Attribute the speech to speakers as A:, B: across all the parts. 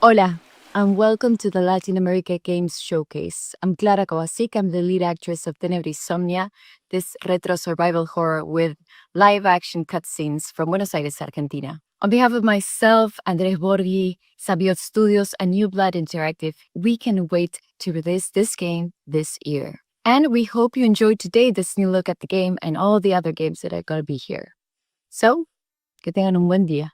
A: Hola, and welcome to the Latin America Games Showcase. I'm Clara Kovacic. I'm the lead actress of Tenebrisomnia, this retro survival horror with live-action cutscenes from Buenos Aires, Argentina. On behalf of myself, Andres Borghi, Sabiot Studios, and New Blood Interactive, we can wait to release this game this year. And we hope you enjoyed today this new look at the game and all the other games that are going to be here. So, que tengan un buen día.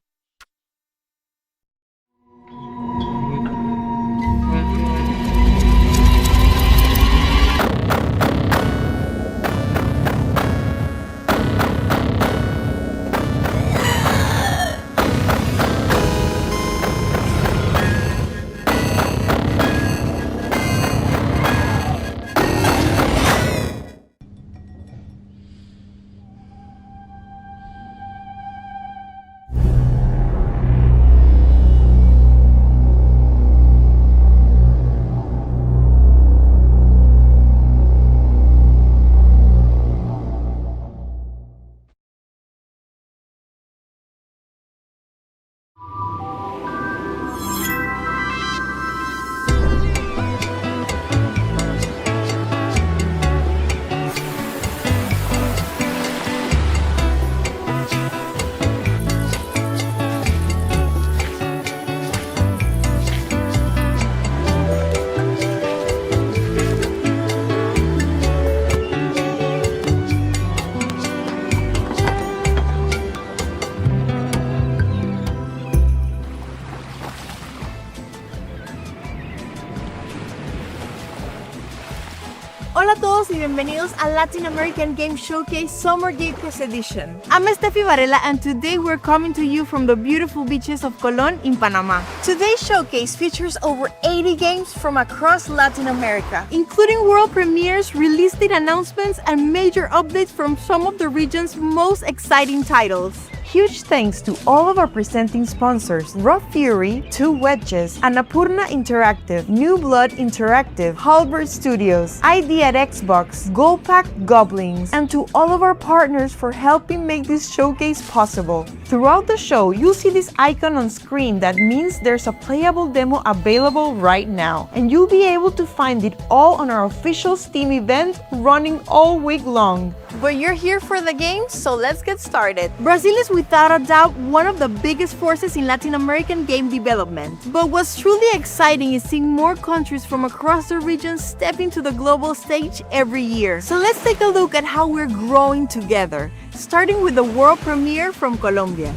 B: Hola a todos y bienvenidos a Latin American Game Showcase Summer Game Pass Edition. I'm Steffi Varela and today we're coming to you from the beautiful beaches of Colón in Panama. Today's showcase features over 80 games from across Latin America, including world premieres, release date announcements, and major updates from some of the region's most exciting titles. Huge thanks to all of our presenting sponsors, Raw Fury, Two Wedges, Annapurna Interactive, New Blood Interactive, Halberd Studios, ID at Xbox, Goldpack Goblins, and to all of our partners for helping make this showcase possible. Throughout the show, you'll see this icon on screen that means there's a playable demo available right now, and you'll be able to find it all on our official Steam event running all week long. But you're here for the game, so let's get started. Brazil is without a doubt one of the biggest forces in Latin American game development. But what's truly exciting is seeing more countries from across the region stepping to the global stage every year. So let's take a look at how we're growing together, starting with the world premiere from Colombia.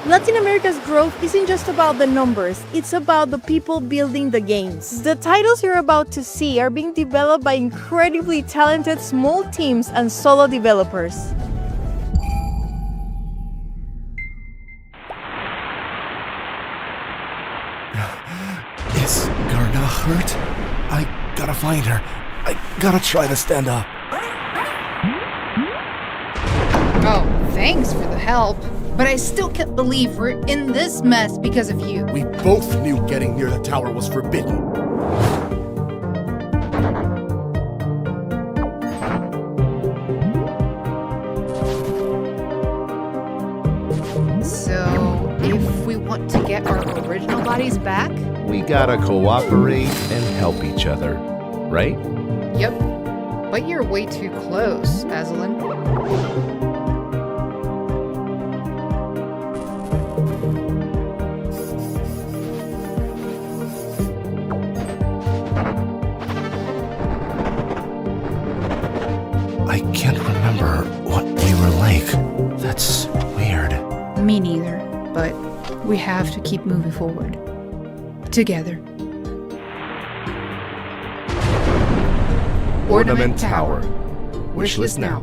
B: Latin America's growth isn't just about the numbers, it's about the people building the games. The titles you're about to see are being developed by incredibly talented small teams and solo developers.
C: Is Garna hurt? I gotta find her. I gotta try to stand up.
D: Oh, thanks for the help. But I still can't believe we're in this mess because of you.
C: We both knew getting near the tower was forbidden.
D: So, if we want to get our original bodies back?
E: We gotta cooperate and help each other, right?
D: Yep. But you're way too close, Aslan.
C: I can't remember what we were like. That's weird.
D: Me neither, but we have to keep moving forward. Together.
E: Ornament Tower. Wish list now.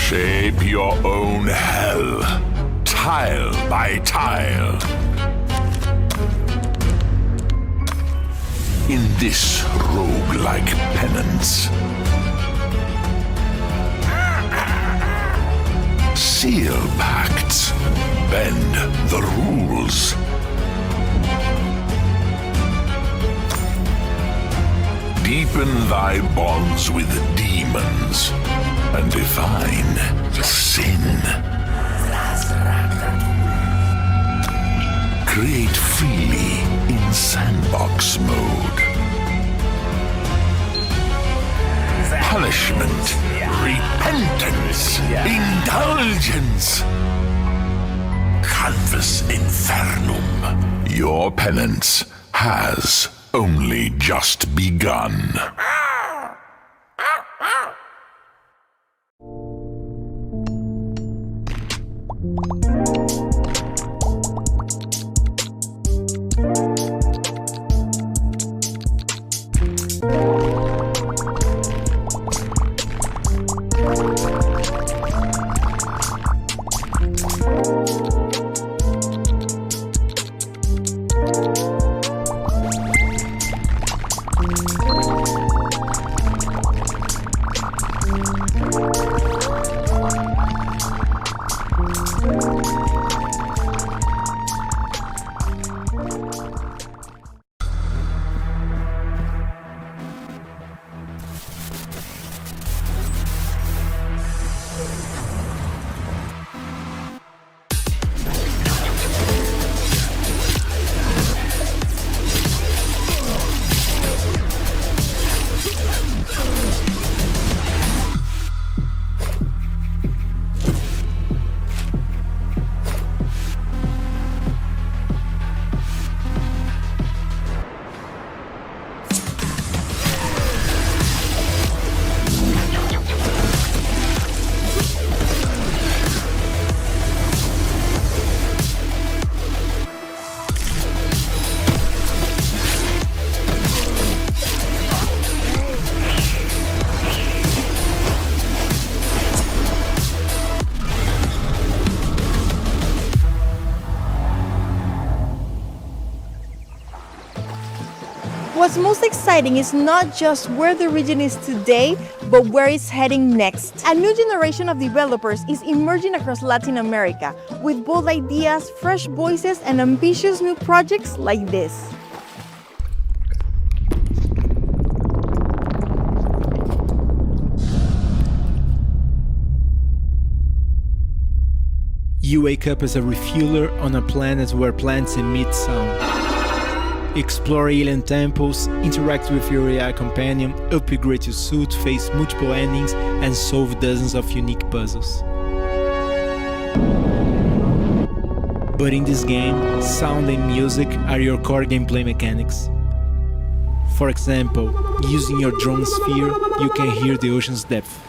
C: Shape your own hell, tile by tile. In this roguelike penance, seal pacts, bend the rules. Deepen thy bonds with demons and define sin. Create freely in sandbox mode. Punishment, repentance, indulgence. Canvas infernum. Your penance has only just begun.
B: What's most exciting is not just where the region is today, but where it's heading next. A new generation of developers is emerging across Latin America with bold ideas, fresh voices, and ambitious new projects like this.
F: You wake up as a refueler on a planet where plants emit sound. Explore alien temples, interact with your AI companion, upgrade your suit, face multiple endings, and solve dozens of unique puzzles. But in this game, sound and music are your core gameplay mechanics. For example, using your drone sphere, you can hear the ocean's depth.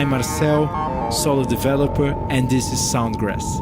F: I'm Marcel, solo developer, and this is Soundgrass.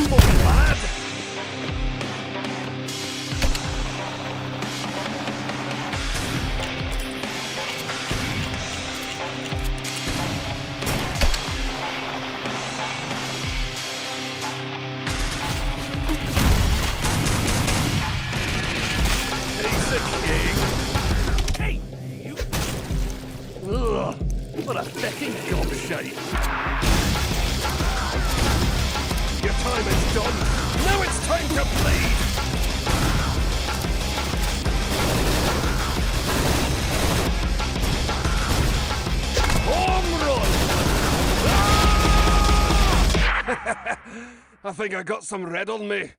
C: Come on, lad! He's the king! Hey, you... Ugh, what a fecking gobshite! Your time is done! Now it's time to bleed! Home run! Ah! I think I got some red on me.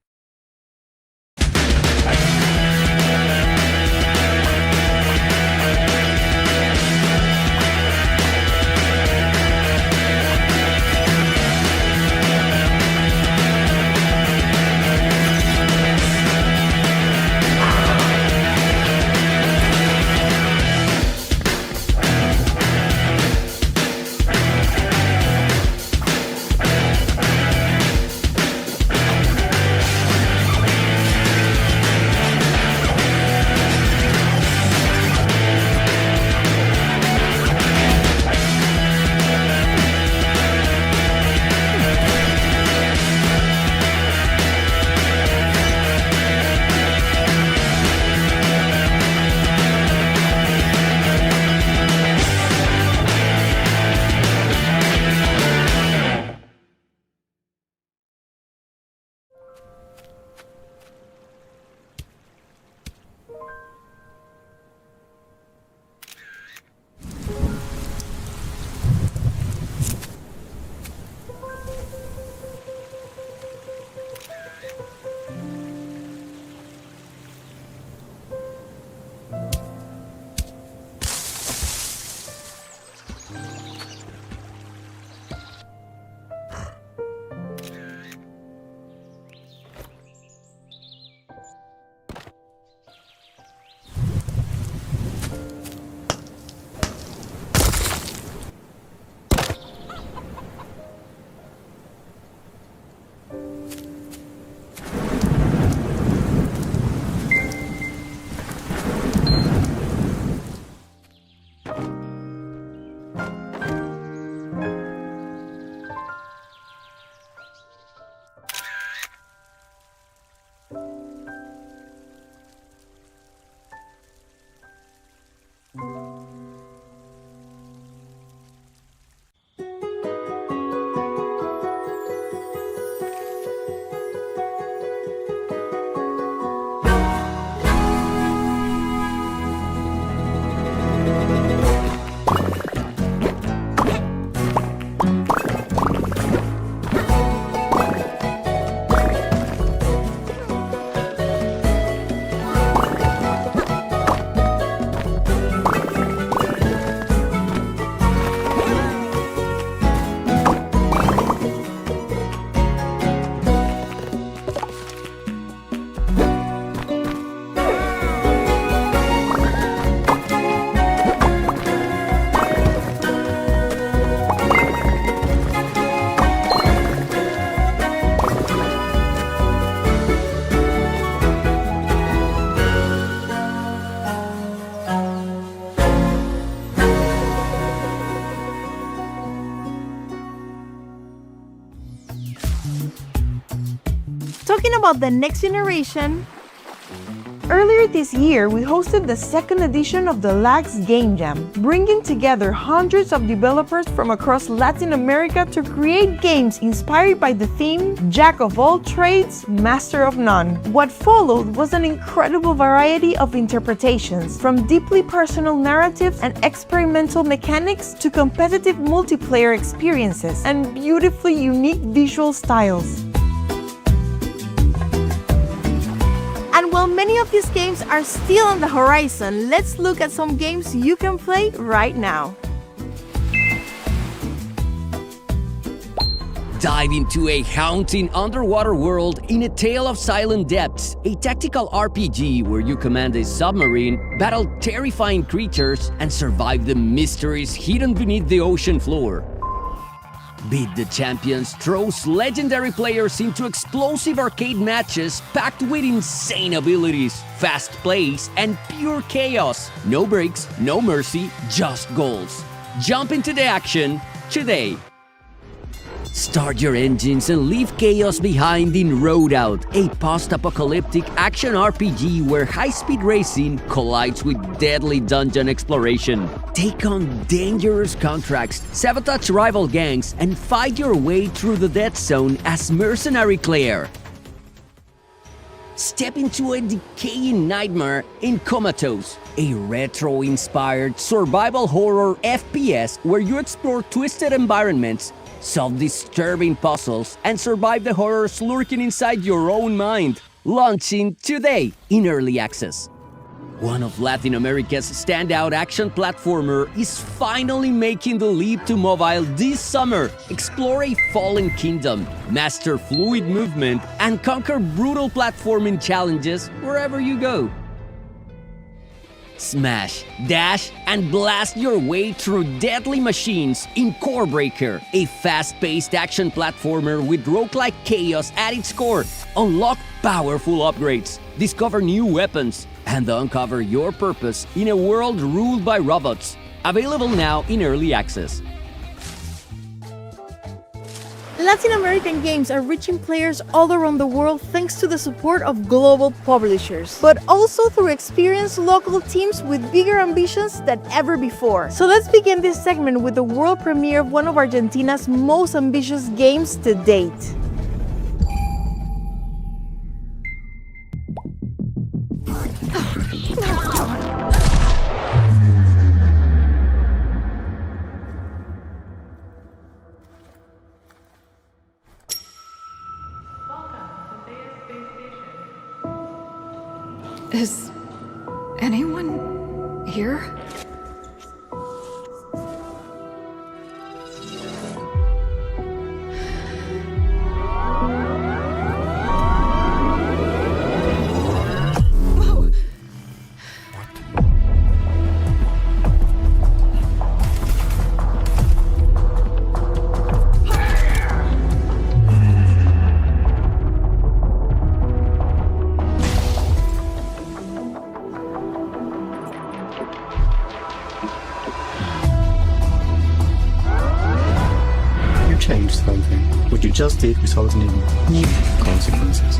B: Talking about the next generation, earlier this year we hosted the second edition of the LAX Game Jam, bringing together hundreds of developers from across Latin America to create games inspired by the theme Jack of all trades, master of none. What followed was an incredible variety of interpretations, from deeply personal narratives and experimental mechanics to competitive multiplayer experiences and beautifully unique visual styles. And while many of these games are still on the horizon, let's look at some games you can play right now.
G: Dive into a haunting underwater world in A Tale of Silent Depths, a tactical RPG where you command a submarine, battle terrifying creatures, and survive the mysteries hidden beneath the ocean floor. Beat the Champions throws legendary players into explosive arcade matches packed with insane abilities, fast plays, and pure chaos. No breaks, no mercy, just goals. Jump into the action today. Start your engines and leave chaos behind in Roadout, a post-apocalyptic action RPG where high-speed racing collides with deadly dungeon exploration. Take on dangerous contracts, sabotage rival gangs, and fight your way through the death zone as Mercenary Claire. Step into a decaying nightmare in Comatose, a retro-inspired survival horror FPS where you explore twisted environments, solve disturbing puzzles, and survive the horrors lurking inside your own mind. Launching today in early access. One of Latin America's standout action platformer is finally making the leap to mobile this summer. Explore a fallen kingdom, master fluid movement, and conquer brutal platforming challenges wherever you go. Smash, dash, and blast your way through deadly machines in Core Breaker, a fast-paced action platformer with roguelike chaos at its core. Unlock powerful upgrades, discover new weapons, and uncover your purpose in a world ruled by robots. Available now in early access.
B: Latin American games are reaching players all around the world thanks to the support of global publishers, but also through experienced local teams with bigger ambitions than ever before. So let's begin this segment with the world premiere of one of Argentina's most ambitious games to date.
H: Is anyone here?
I: Change something. What you just did resulted in new consequences.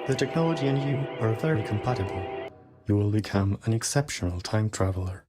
I: The technology and you are very compatible. You will become an exceptional time traveler.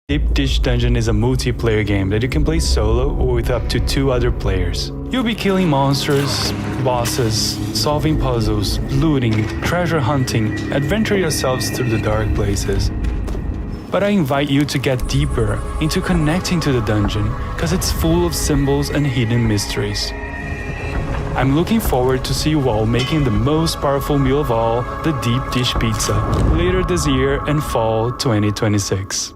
J: Deep Dish Dungeon is a multiplayer game that you can play solo or with up to 2 other players. You'll be killing monsters, bosses, solving puzzles, looting, treasure hunting, adventure yourselves through the dark places. But I invite you to get deeper into connecting to the dungeon, because it's full of symbols and hidden mysteries. I'm looking forward to see you all making the most powerful meal of all, the Deep Dish Pizza, later this year and fall 2026.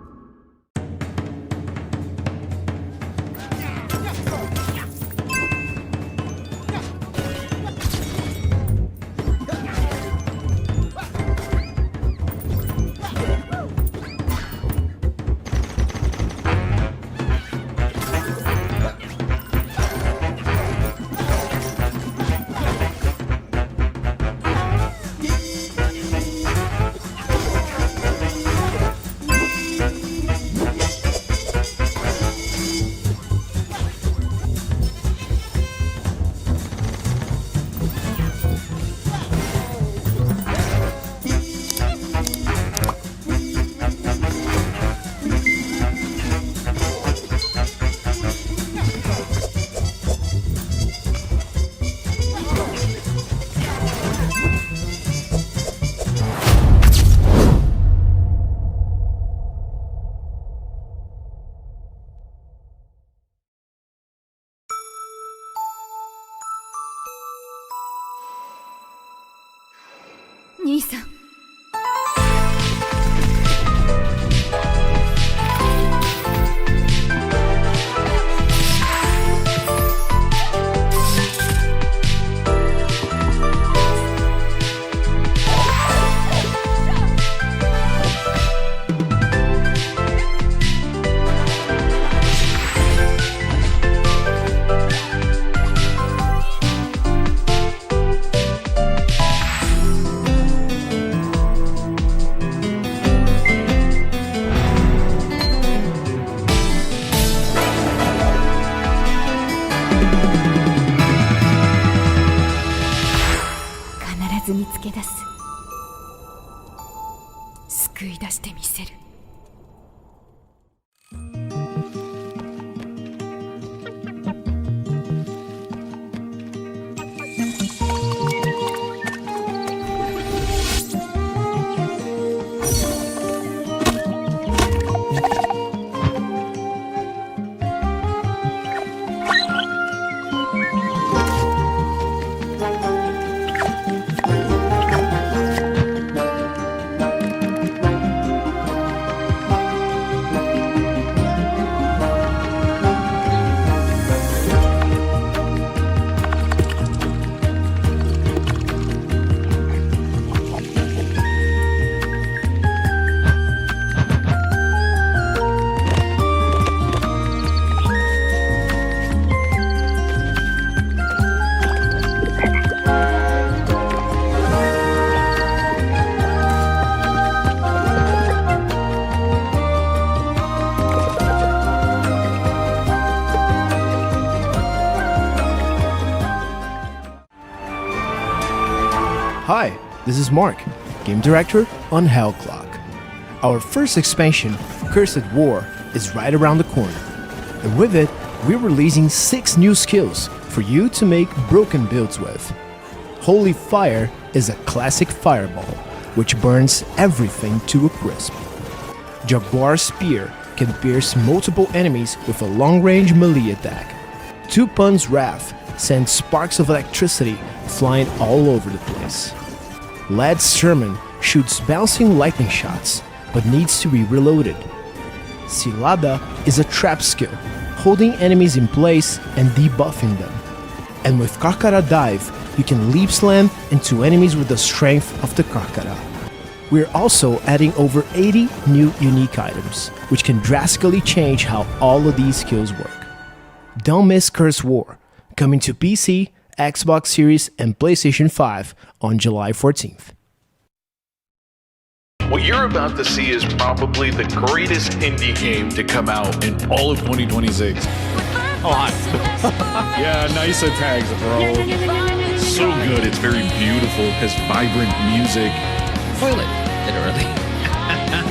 H: this is Mark, Game Director on Hell Clock. Our first expansion, Cursed War, is right around the corner. And with it, we're releasing 6 new skills for you to make broken builds with. Holy Fire is a classic fireball, which burns everything to a crisp. Jaguar Spear can pierce multiple enemies with a long-range melee attack. Tupun's Wrath sends sparks of electricity flying all over the place. Lad's Sermon shoots bouncing lightning shots, but needs to be reloaded. Cilada is a trap skill, holding enemies in place and debuffing them. And with Karkara Dive, you can leap slam into enemies with the strength of the Karkara. We're also adding over 80 new unique items, which can drastically change how all of these skills work. Don't miss Curse War, coming to PC, Xbox Series, and PlayStation 5 on July 14th.
C: What you're about to see is probably the greatest indie game to come out in all of 2026. Oh, hi. Yeah, nice tags, bro. So good. It's very beautiful. Has vibrant music.
G: Toilet, literally.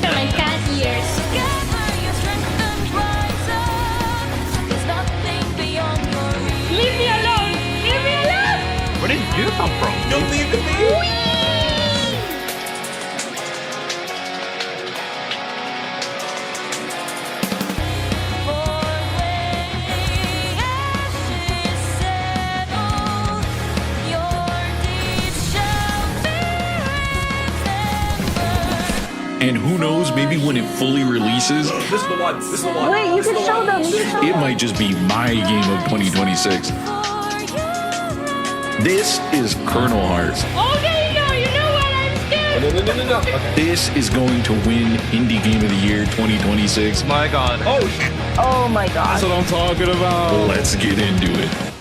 K: My cat ears. Leave me alone! Leave me alone!
C: Where did you come from? Don't leave me. And who knows, maybe when it fully releases, this is the one. This is the one.
K: Wait, you can show them.
C: It might just be my game of 2026. This is Colonel Hearts.
K: Okay, no, you know what? I'm scared.
C: No. Okay. This is going to win Indie Game of the Year 2026. My God.
K: Oh my god.
C: That's what I'm talking about. Let's get into it.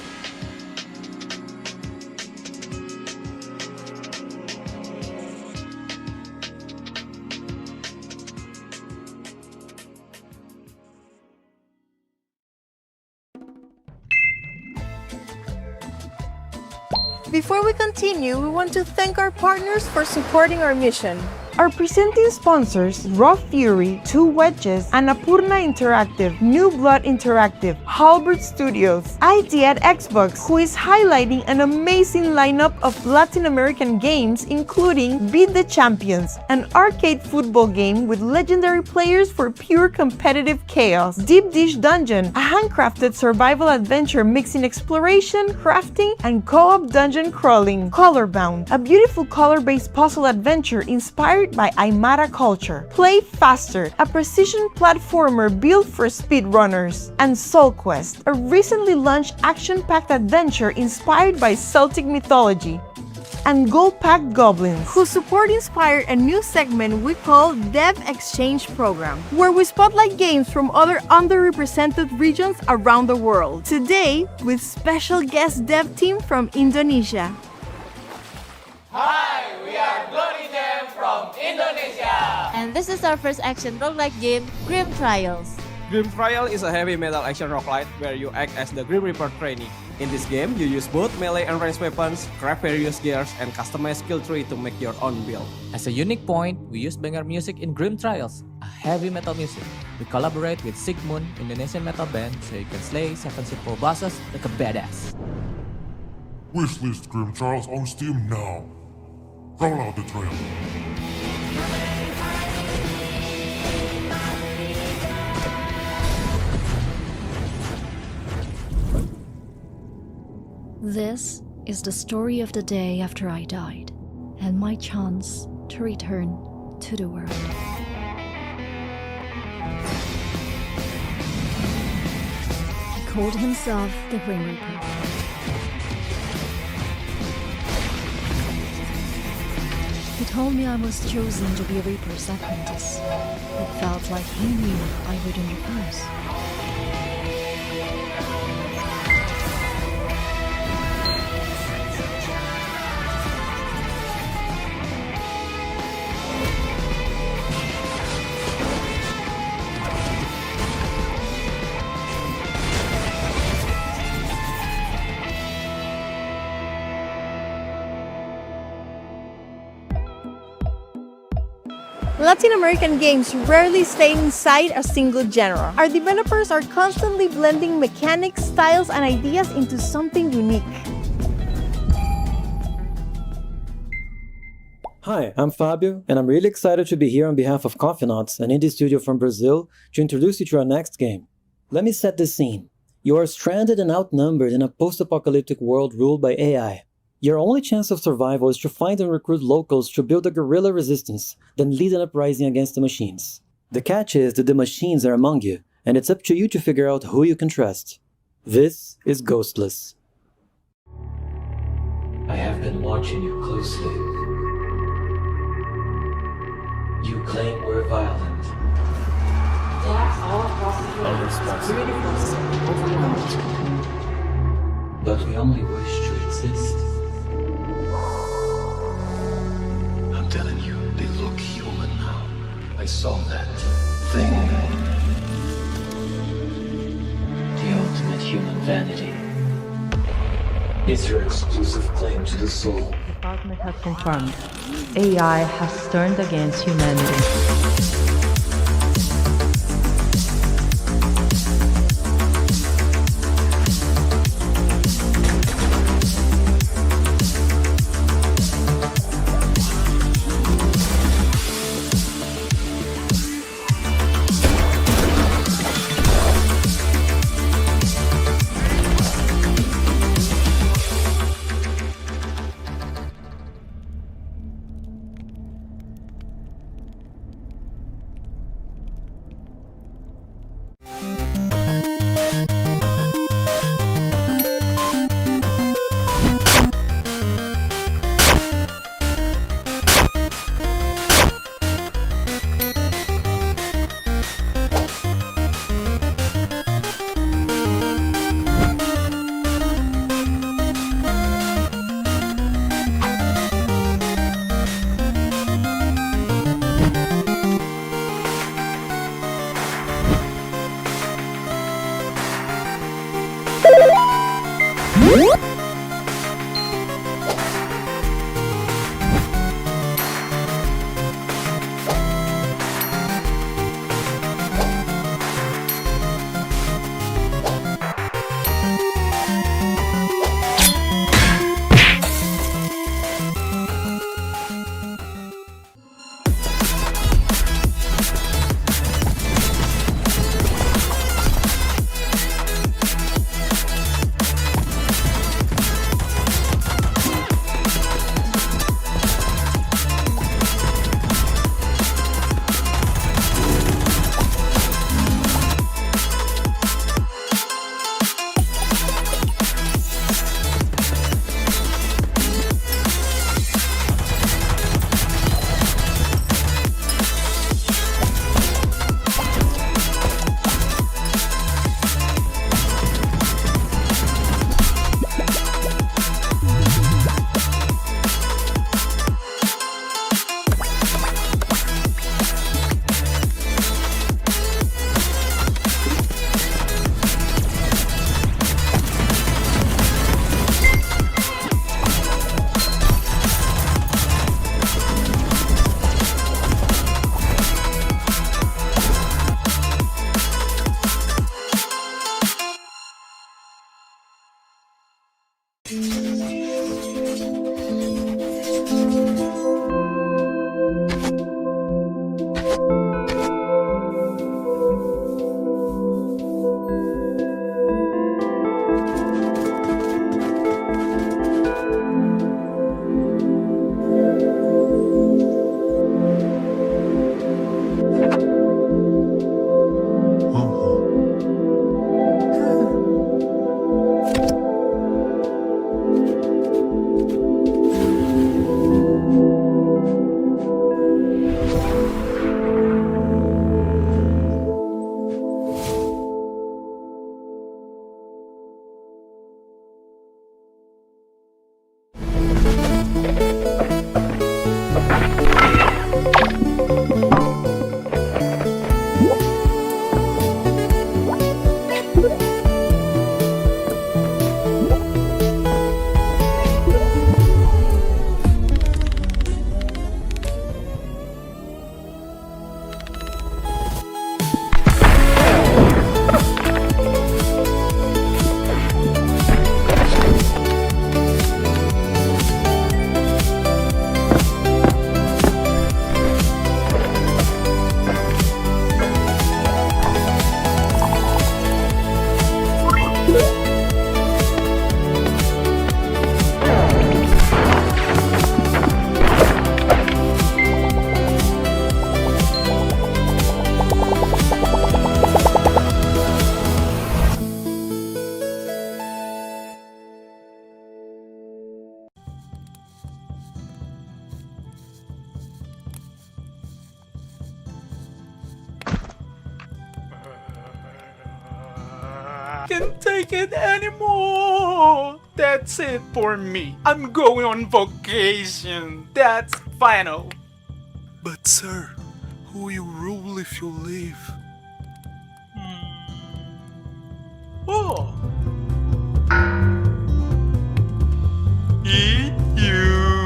B: Before we continue, we want to thank our partners for supporting our mission. Our presenting sponsors, Raw Fury, Two Wedges, Annapurna Interactive, New Blood Interactive, Halbert Studios, ID at Xbox, who is highlighting an amazing lineup of Latin American games including Beat the Champions, an arcade football game with legendary players for pure competitive chaos, Deep Dish Dungeon, a handcrafted survival adventure mixing exploration, crafting, and co-op dungeon crawling, Colorbound, a beautiful color-based puzzle adventure inspired by Aymara culture, Play Faster, a precision platformer built for speedrunners, and Soul Quest, a recently launched action-packed adventure inspired by Celtic mythology, and Gold-Packed Goblins, whose support inspired a new segment we call Dev Exchange Program, where we spotlight games from other underrepresented regions around the world. Today, with special guest dev team from Indonesia.
L: Hi, we are Bloody Jam from Indonesia.
M: And this is our first action roguelike game, Grim Trials.
N: Grim Trial is a heavy metal action roguelite where you act as the Grim Reaper trainee. In this game, you use both melee and ranged weapons, craft various gears, and customize skill tree to make your own build.
O: As a unique point, we use banger music in Grim Trials, a heavy metal music. We collaborate with Sigmund, Indonesian metal band, so you can slay 7 simple bosses like a badass.
P: Wishlist Grim Trials on Steam now. Roll out the trailer.
Q: This is the story of the day after I died, and my chance to return to the world. He called himself the Grim Reaper. He told me I was chosen to be a Reaper's apprentice. It felt like he knew I wouldn't refuse.
B: Latin American games rarely stay inside a single genre. Our developers are constantly blending mechanics, styles, and ideas into something unique.
R: Hi, I'm Fabio, and I'm really excited to be here on behalf of Coffeenauts, an indie studio from Brazil, to introduce you to our next game. Let me set the scene. You are stranded and outnumbered in a post-apocalyptic world ruled by AI. Your only chance of survival is to find and recruit locals to build a guerrilla resistance, then lead an uprising against the machines. The catch is that the machines are among you, and it's up to you to figure out who you can trust. This is Ghostless.
S: I have been watching you closely. You claim we're violent.
C: Our responsibilities overwhelmed.
S: But we only wish to exist.
C: I'm telling you, they look human now. I saw that thing.
S: The ultimate human vanity is your exclusive claim to the soul.
T: The department has confirmed AI has turned against humanity.
F: can't take it anymore. That's it for me. I'm going on vacation. That's final.
U: But sir, who will rule if you leave?
F: Oh. Eat you.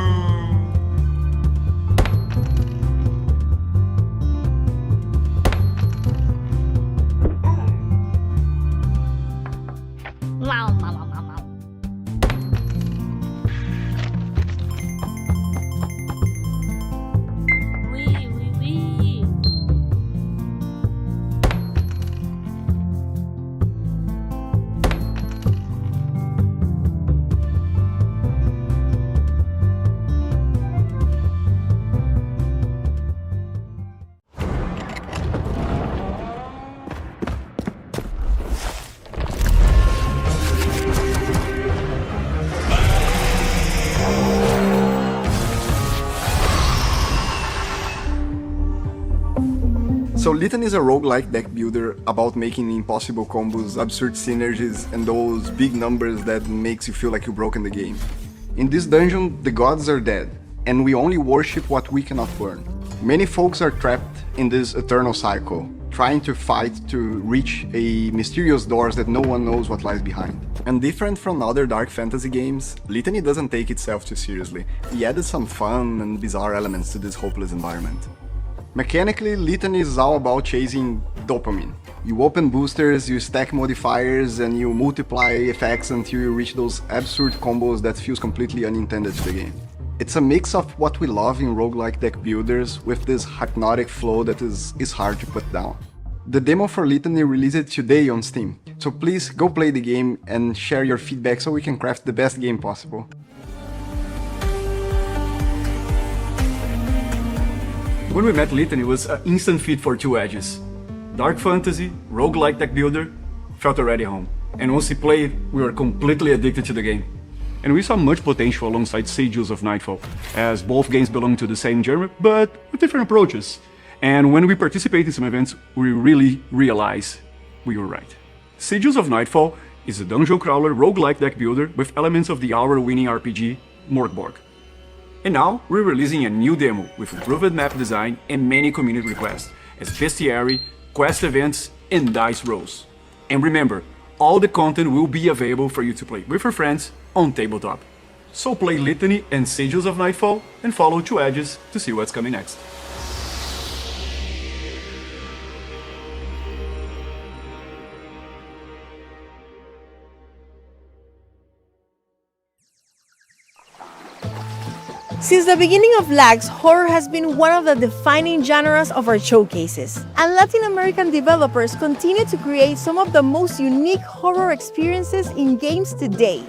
V: So LATAM is a roguelike deck builder about making impossible combos, absurd synergies, and those big numbers that makes you feel like you broken the game. In this dungeon, the gods are dead, and we only worship what we cannot burn. Many folks are trapped in this eternal cycle, trying to fight to reach a mysterious doors that no one knows what lies behind. And different from other dark fantasy games, LATAM doesn't take itself too seriously. He added some fun and bizarre elements to this hopeless environment. Mechanically, LATAM is all about chasing dopamine. You open boosters, you stack modifiers, and you multiply effects until you reach those absurd combos that feels completely unintended to the game. It's a mix of what we love in roguelike deck builders with this hypnotic flow that is hard to put down. The demo for LATAM released today on Steam, so please go play the game and share your feedback so we can craft the best game possible.
C: When we met LATAM, it was an instant fit for two edges. Dark fantasy, roguelike deck builder, felt already home. And once we played, we were completely addicted to the game. And we saw much potential alongside Sigils of Nightfall, as both games belong to the same genre, but with different approaches. And when we participate in some events, we really realize we were right. Sigils of Nightfall is a dungeon crawler roguelike deck builder with elements of the hour-winning RPG, Morkborg. And now, we're releasing a new demo with improved map design and many community requests, as bestiary, quest events, and dice rolls. And remember, all the content will be available for you to play with your friends on tabletop. So play LATAM and Sigils of Nightfall, and follow Two Edges to see what's coming next.
B: Since the beginning of LAGS, horror has been one of the defining genres of our showcases, and Latin American developers continue to create some of the most unique horror experiences in games today.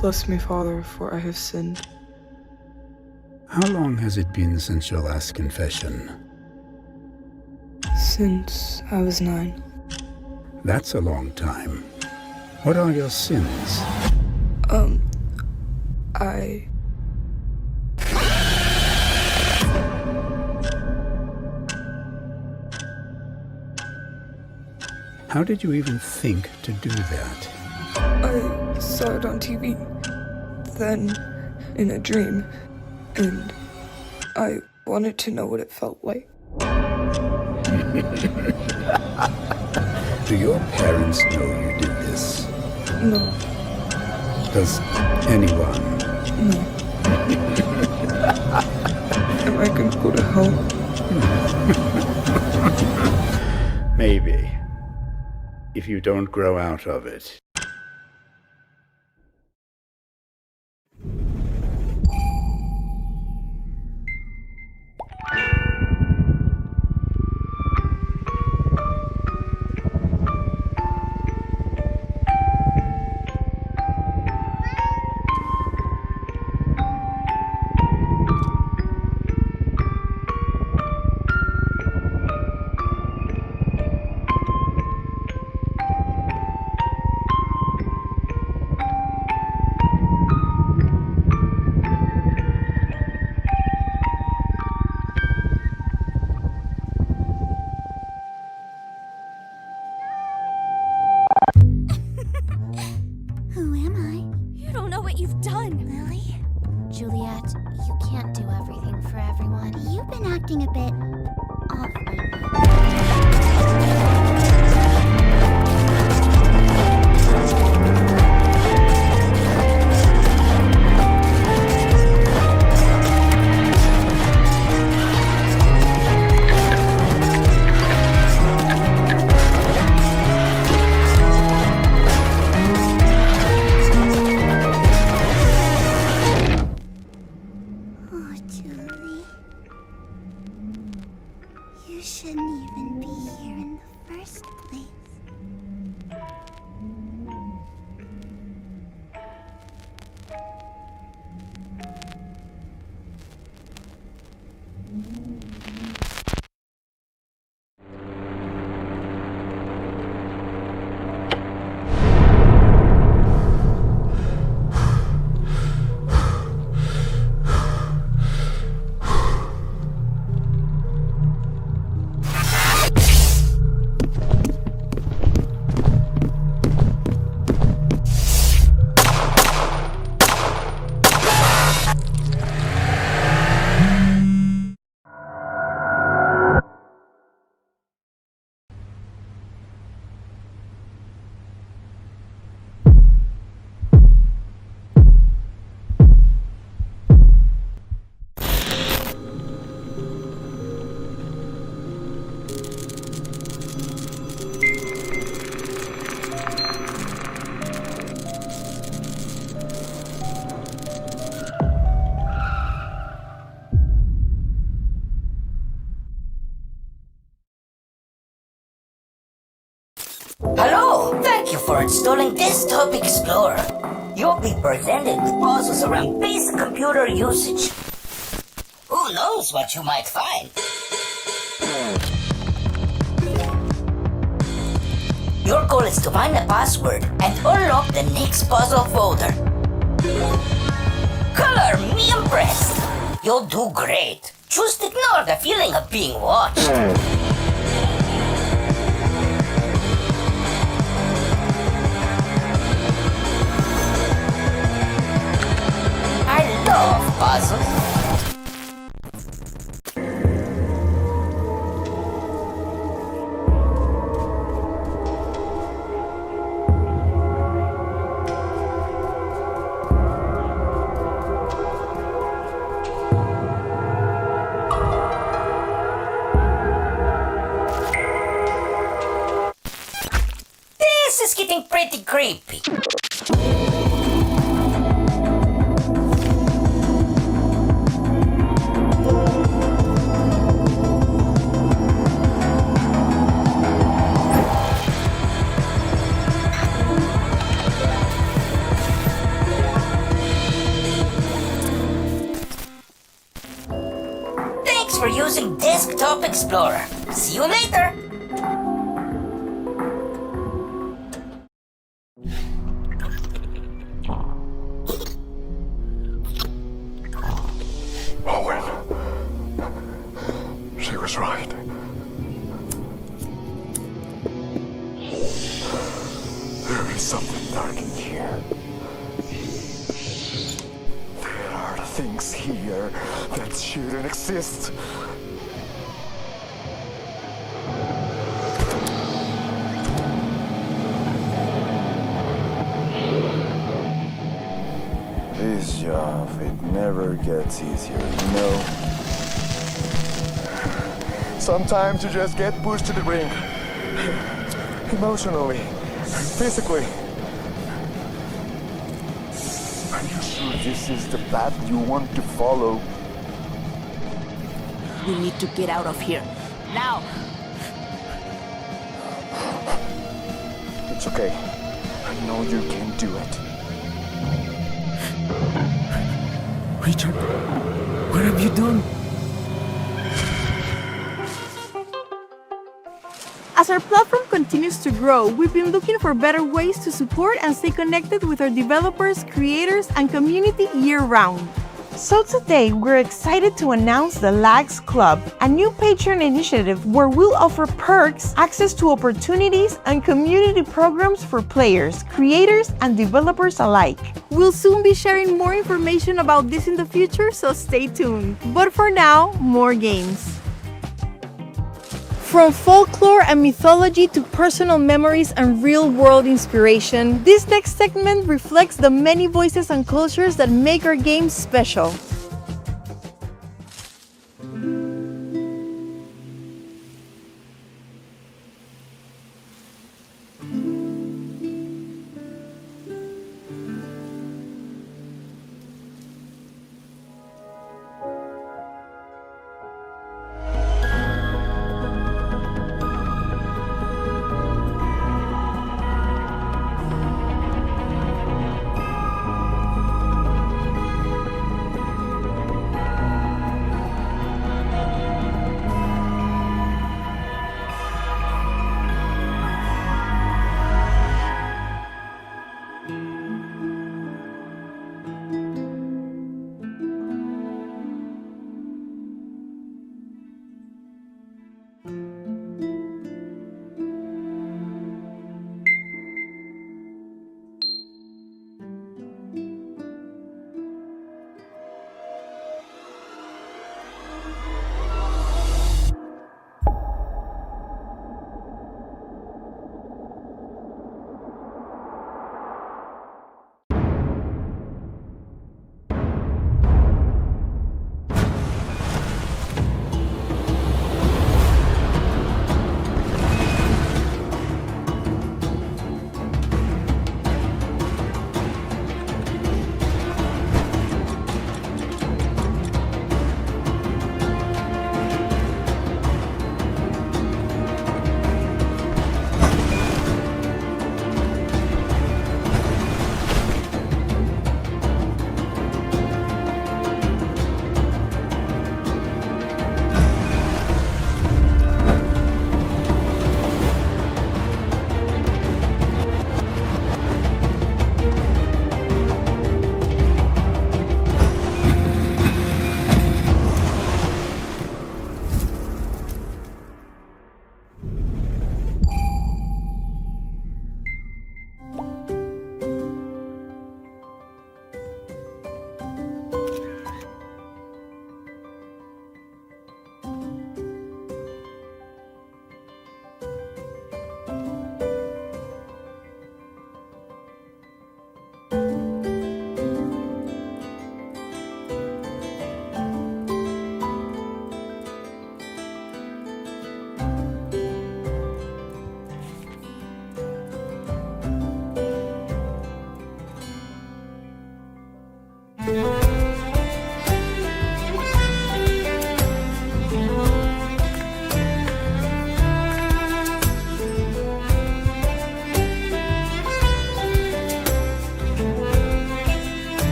W: Bless me, Father, for I have sinned.
X: How long has it been since your last confession?
W: Since I was 9.
X: That's a long time. What are your sins? How did you even think to do that?
W: I saw it on TV, then in a dream, and I wanted to know what it felt like.
X: Do your parents know you did this?
W: No.
X: Does anyone?
W: No. Am I
X: if you don't grow out of it.
A: Who am I? You don't know what you've done, Lily. Juliet, you can't do everything for everyone. You've been acting a bit off Oh, Julie. You shouldn't even be here in the first place.
D: Hello! Thank you for installing Desktop Explorer. You'll be presented with puzzles around basic computer usage. Who knows what you might find? Your goal is to find the password and unlock the next puzzle folder. Color me impressed. You'll do great. Just ignore the feeling of being watched. I love puzzles. This is getting pretty creepy. Thanks for using Desktop Explorer. See you later.
P: Owen. She was right. There is something dark in here. There are things here that shouldn't exist.
E: This job, it never gets easier, you know?
P: Sometimes you just get pushed to the brink.
E: emotionally, physically. Are you sure this is the path you want to follow?
G: We need to get out of here. Now!
E: It's okay. I know you can do it.
F: Richard, what have you done?
B: As our platform continues to grow, we've been looking for better ways to support and stay connected with our developers, creators, and community year-round. So today, we're excited to announce the Lags Club, a new Patreon initiative where we'll offer perks, access to opportunities, and community programs for players, creators, and developers alike. We'll soon be sharing more information about this in the future, so stay tuned. But for now, more games. From folklore and mythology to personal memories and real-world inspiration, this next segment reflects the many voices and cultures that make our games special.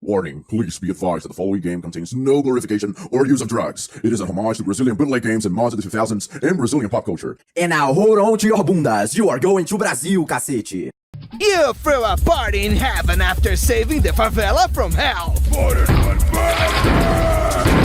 H: Warning, please be advised that the following game contains no glorification or use of drugs. It is a homage to Brazilian bootleg games and mods of the 2000s and Brazilian pop culture.
I: And now hold on to your bundas, you are going to Brazil, cacete.
J: You threw a party in heaven after saving the favela from hell.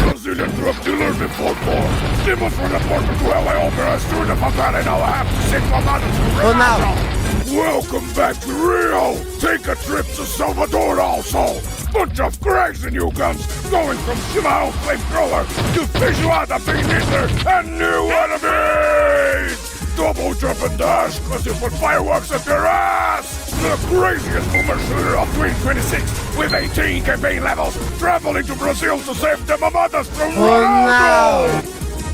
P: Brazilian drug dealer before four. Demons from the portal to LA operas through the favela, and now I have to save my mother to Ronaldo. Welcome back to Rio. Take a trip to Salvador also. Bunch of crazy new guns going from Shimao Flamethrower to Feijoada Bean Eater and new enemies. Double jump and dash, cause you put fireworks at their ass! The craziest boomer shooter of 2026 with 18 campaign levels, traveling to Brazil to save the mamadas from Ronaldo!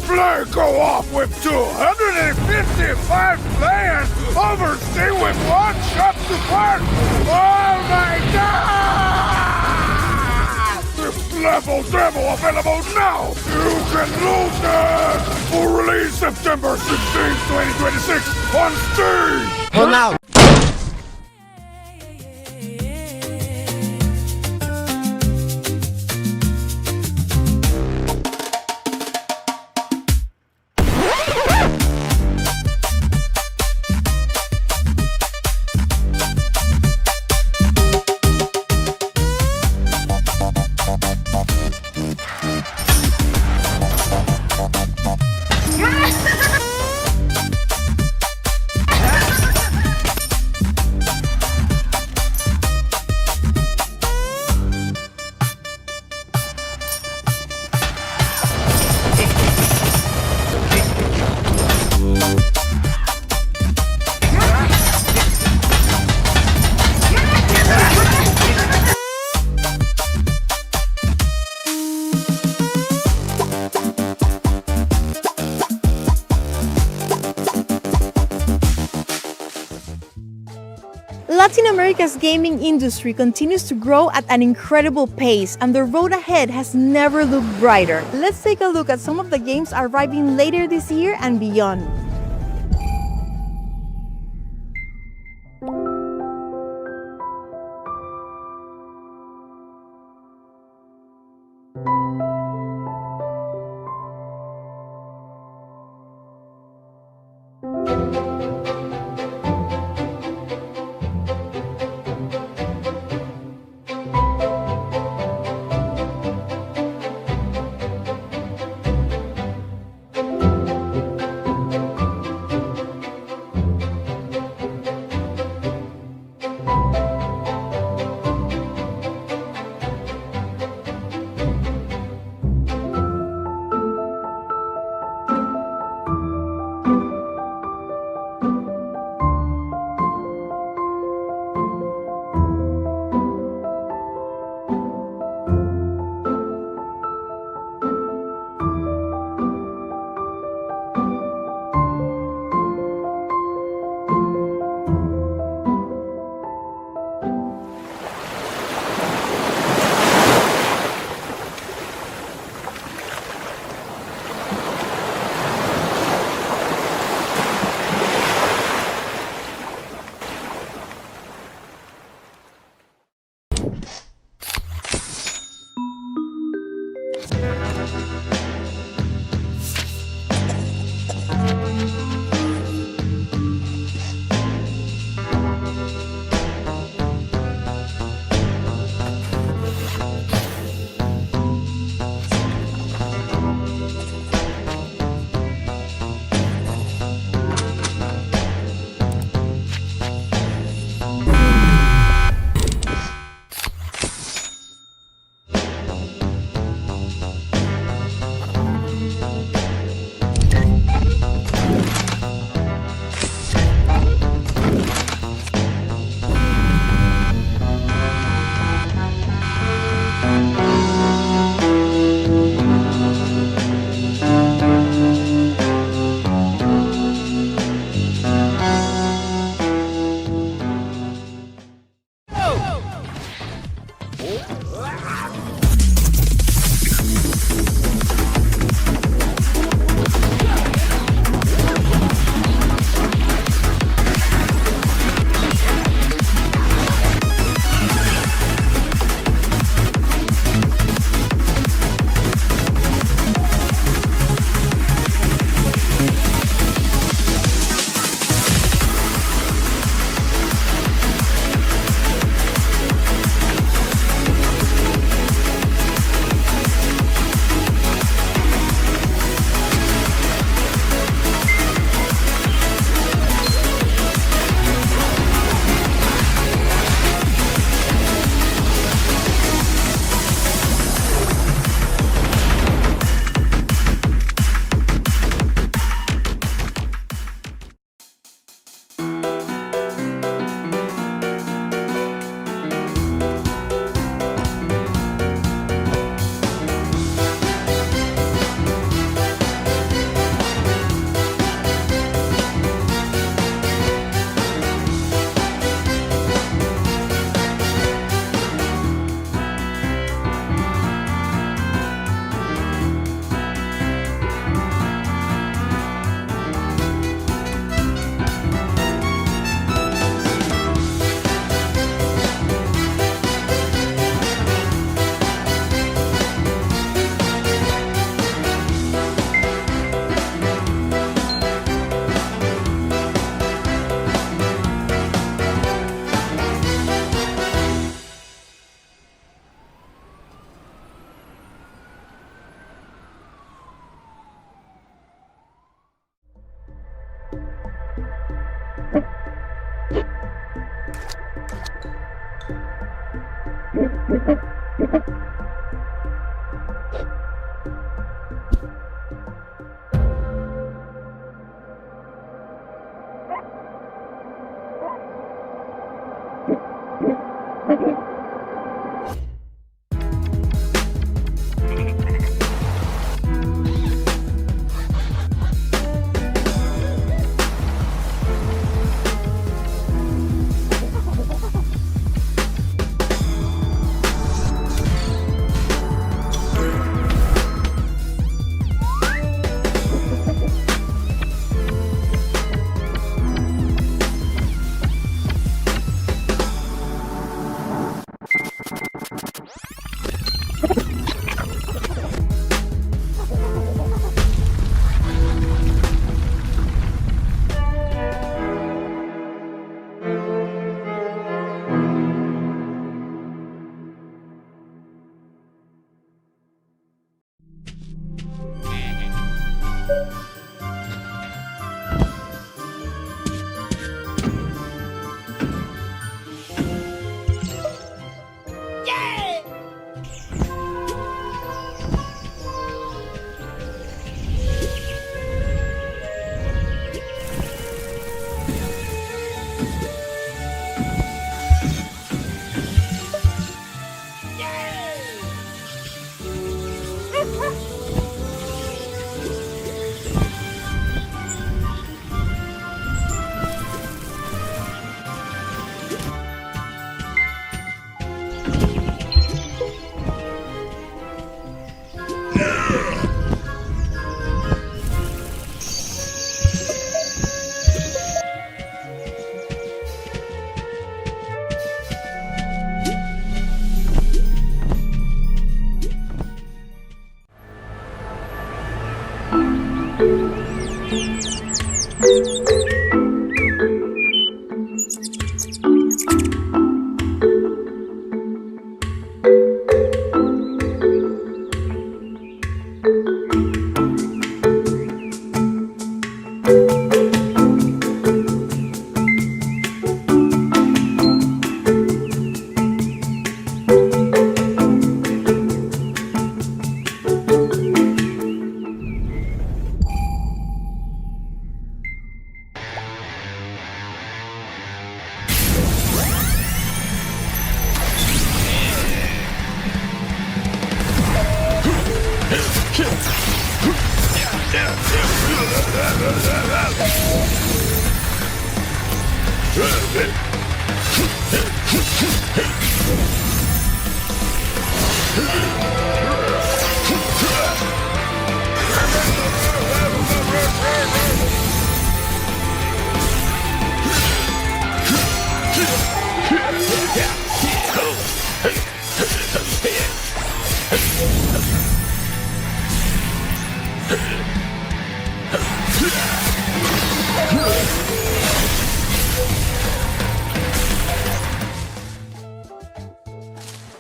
P: Play co-op with 255 players, overstay with one shot to park! Oh my god! This level demo available now! You can lose it! For release September 16, 2026 on Steam!
J: Ronaldo!
B: Latin America's gaming industry continues to grow at an incredible pace, and the road ahead has never looked brighter. Let's take a look at some of the games arriving later this year and beyond.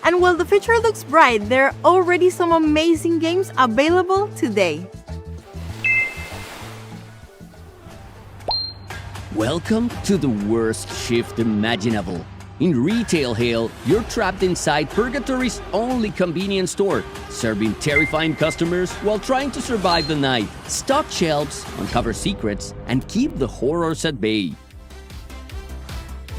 B: And while the future looks bright, there are already some amazing games available today.
K: Welcome to the worst shift imaginable. In retail hell, you're trapped inside Purgatory's only convenience store, serving terrifying customers while trying to survive the night, stock shelves, uncover secrets, and keep the horrors at bay.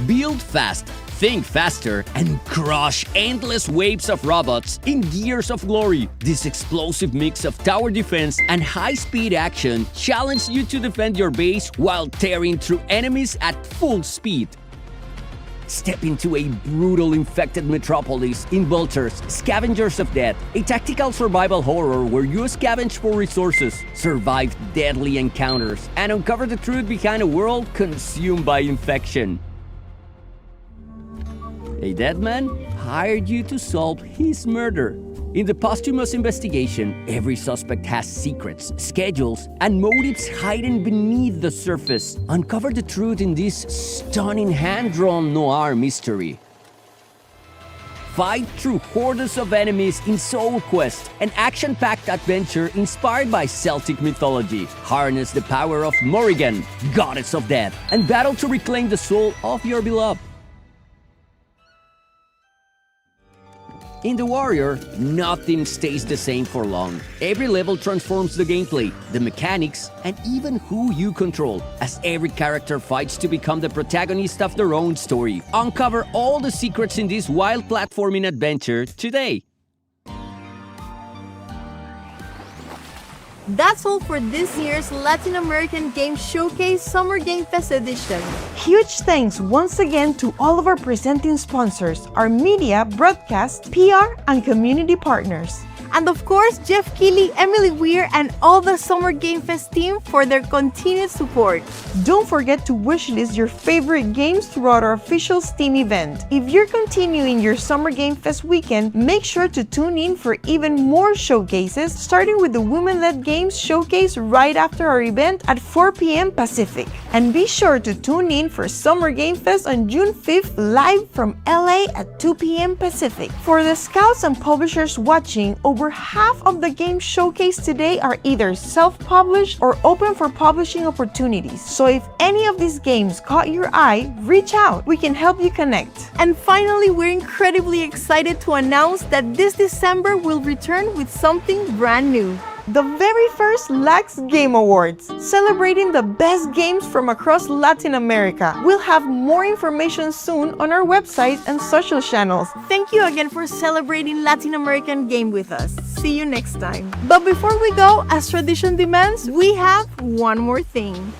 K: Build fast, think faster, and crush endless waves of robots in Gears of Glory. This explosive mix of tower defense and high-speed action challenges you to defend your base while tearing through enemies at full speed. Step into a brutal infected metropolis in Vultures, Scavengers of Death, a tactical survival horror where you scavenge for resources, survive deadly encounters, and uncover the truth behind a world consumed by infection. A dead man hired you to solve his murder. In the posthumous investigation, every suspect has secrets, schedules, and motives hidden beneath the surface. Uncover the truth in this stunning hand-drawn noir mystery. Fight through hordes of enemies in Soul Quest, an action-packed adventure inspired by Celtic mythology. Harness the power of Morrigan, goddess of death, and battle to reclaim the soul of your beloved. In The Warrior, nothing stays the same for long. Every level transforms the gameplay, the mechanics, and even who you control, as every character fights to become the protagonist of their own story. Uncover all the secrets in this wild platforming adventure today.
B: That's all for this year's Latin American Game Showcase Summer Game Fest edition. Huge thanks once again to all of our presenting sponsors, our media, broadcast, PR, and community partners. And of course, Jeff Keighley, Emily Weir, and all the Summer Game Fest team for their continued support. Don't forget to wishlist your favorite games throughout our official Steam event. If you're continuing your Summer Game Fest weekend, make sure to tune in for even more showcases, starting with the Women-Led Games Showcase right after our event at 4 p.m. Pacific. And be sure to tune in for Summer Game Fest on June 5th live from LA at 2 p.m. Pacific. For the scouts and publishers watching, over half of the games showcased today are either self-published or open for publishing opportunities. So if any of these games caught your eye, reach out. We can help you connect. And finally, we're incredibly excited to announce that this December we'll return with something brand new. The very first LAX Game Awards, celebrating the best games from across Latin America. We'll have more information soon on our website and social channels. Thank you again for celebrating Latin American Game with us. See you next time. But before we go, as tradition demands, we have one more thing.